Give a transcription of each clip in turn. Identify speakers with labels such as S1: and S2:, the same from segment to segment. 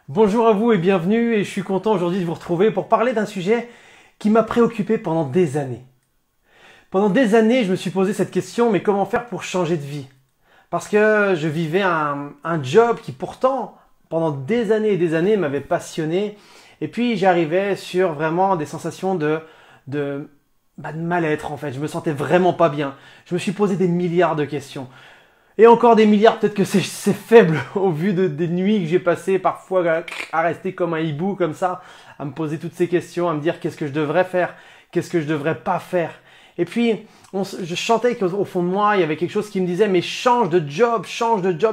S1: Bonjour à vous et bienvenue, et je suis content aujourd'hui de vous retrouver pour parler d'un sujet qui m'a préoccupé pendant des années. Pendant des années, je me suis posé cette question, mais comment faire pour changer de vie? Parce que je vivais un job qui pourtant, pendant des années et des années, m'avait passionné. Et puis j'arrivais sur vraiment des sensations de mal-être en fait. Je me sentais vraiment pas bien. Je me suis posé des milliards de questions. Et encore des milliards, peut-être que c'est faible au vu des nuits que j'ai passées parfois à rester comme un hibou comme ça, à me poser toutes ces questions, à me dire qu'est-ce que je devrais faire, qu'est-ce que je devrais pas faire. Et puis, je chantais qu'au fond de moi, il y avait quelque chose qui me disait mais change de job,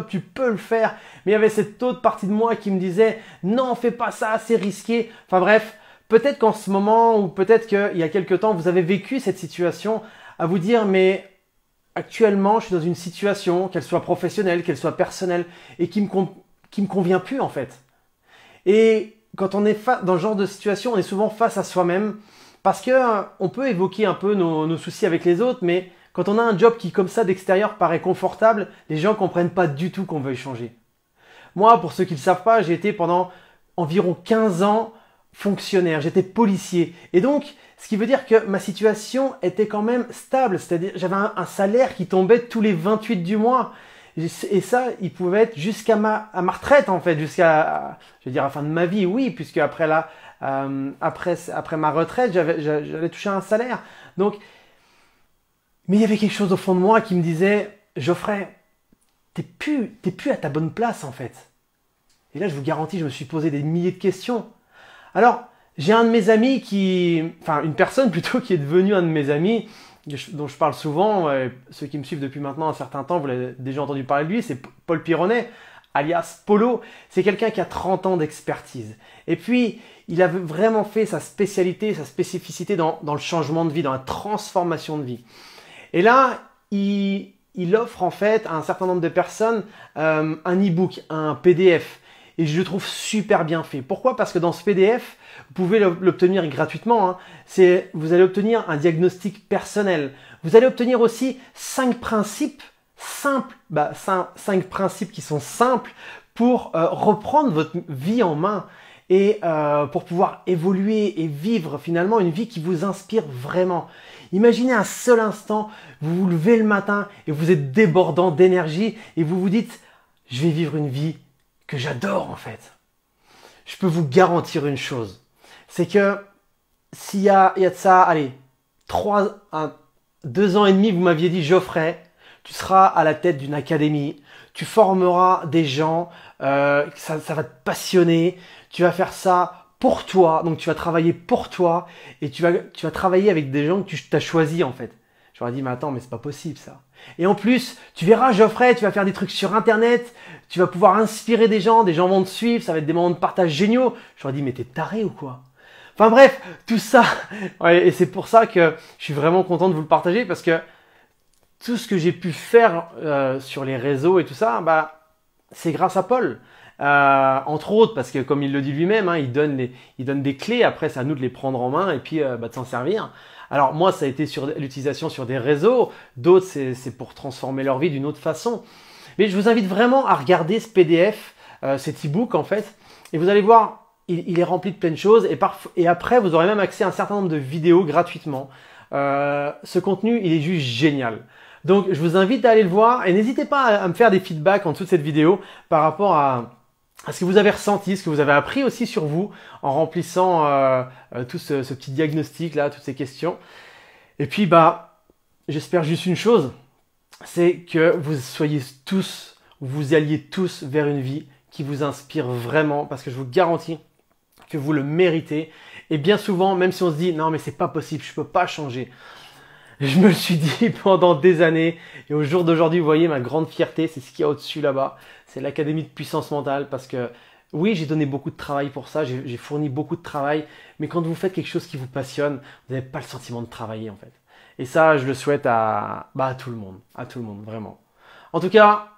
S1: tu peux le faire. Mais il y avait cette autre partie de moi qui me disait non, fais pas ça, c'est risqué. Enfin bref, peut-être qu'en ce moment ou peut-être qu'il y a quelque temps, vous avez vécu cette situation à vous dire mais actuellement, je suis dans une situation, qu'elle soit professionnelle, qu'elle soit personnelle, et qui me convient plus en fait. Et quand on est dans ce genre de situation, on est souvent face à soi-même, parce que on peut évoquer un peu nos soucis avec les autres, mais quand on a un job qui comme ça d'extérieur paraît confortable, les gens comprennent pas du tout qu'on veuille changer. Moi, pour ceux qui ne le savent pas, j'ai été pendant environ 15 ans fonctionnaire, j'étais policier. Et donc, ce qui veut dire que ma situation était quand même stable, c'est-à-dire j'avais un salaire qui tombait tous les 28 du mois. Et ça, il pouvait être jusqu'à ma retraite en fait, jusqu'à, je veux dire, à la fin de ma vie, oui, puisque après après ma retraite, j'allais toucher un salaire. Donc, mais il y avait quelque chose au fond de moi qui me disait, Geoffrey, t'es plus à ta bonne place en fait. Et là, je vous garantis, je me suis posé des milliers de questions. Alors, j'ai un de mes amis enfin une personne plutôt qui est devenue un de mes amis, dont je parle souvent, ceux qui me suivent depuis maintenant un certain temps, vous l'avez déjà entendu parler de lui, c'est Paul Pironnet, alias Polo. C'est quelqu'un qui a 30 ans d'expertise. Et puis, il a vraiment fait sa spécialité, sa spécificité dans le changement de vie, dans la transformation de vie. Et là, il offre en fait à un certain nombre de personnes un e-book, un PDF. Et je le trouve super bien fait. Pourquoi? Parce que dans ce PDF, vous pouvez l'obtenir gratuitement. Vous allez obtenir un diagnostic personnel. Vous allez obtenir aussi 5 principes simples, 5 principes qui sont simples pour reprendre votre vie en main et pour pouvoir évoluer et vivre finalement une vie qui vous inspire vraiment. Imaginez un seul instant, vous vous levez le matin et vous êtes débordant d'énergie et vous vous dites « je vais vivre une vie que j'adore en fait ». Je peux vous garantir une chose, c'est que s'il y a de ça, allez, 2 ans et demi, vous m'aviez dit Geoffrey, tu seras à la tête d'une académie, tu formeras des gens, ça va te passionner, tu vas faire ça pour toi, donc tu vas travailler pour toi et tu vas travailler avec des gens que tu as choisis en fait. J'aurais dit mais attends, mais c'est pas possible ça. Et en plus, tu verras Geoffrey, tu vas faire des trucs sur internet, tu vas pouvoir inspirer des gens vont te suivre, ça va être des moments de partage géniaux. J'aurais dit mais t'es taré ou quoi? Enfin bref, tout ça, ouais, et c'est pour ça que je suis vraiment content de vous le partager parce que tout ce que j'ai pu faire sur les réseaux et tout ça, c'est grâce à Paul. Entre autres, parce que comme il le dit lui-même, il donne des clés, après c'est à nous de les prendre en main et puis de s'en servir. Alors moi, ça a été sur l'utilisation sur des réseaux, d'autres c'est pour transformer leur vie d'une autre façon. Mais je vous invite vraiment à regarder ce PDF, cet e-book en fait, et vous allez voir, il est rempli de plein de choses et après vous aurez même accès à un certain nombre de vidéos gratuitement. Ce contenu, il est juste génial. Donc je vous invite à aller le voir et n'hésitez pas à me faire des feedbacks en dessous de cette vidéo par rapport à ce que vous avez ressenti, ce que vous avez appris aussi sur vous en remplissant tout ce petit diagnostic là, toutes ces questions. Et puis j'espère juste une chose, c'est que vous alliez tous vers une vie qui vous inspire vraiment, parce que je vous garantis que vous le méritez. Et bien souvent, même si on se dit non mais c'est pas possible, je peux pas changer. Je me le suis dit pendant des années et au jour d'aujourd'hui, vous voyez ma grande fierté, c'est ce qu'il y a au-dessus là-bas. C'est l'Académie de puissance mentale parce que oui, j'ai donné beaucoup de travail pour ça, j'ai fourni beaucoup de travail, mais quand vous faites quelque chose qui vous passionne, vous n'avez pas le sentiment de travailler en fait. Et ça, je le souhaite à tout le monde, vraiment. En tout cas,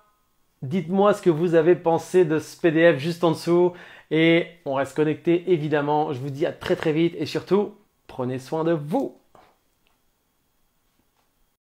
S1: dites-moi ce que vous avez pensé de ce PDF juste en dessous et on reste connecté évidemment. Je vous dis à très très vite et surtout, prenez soin de vous.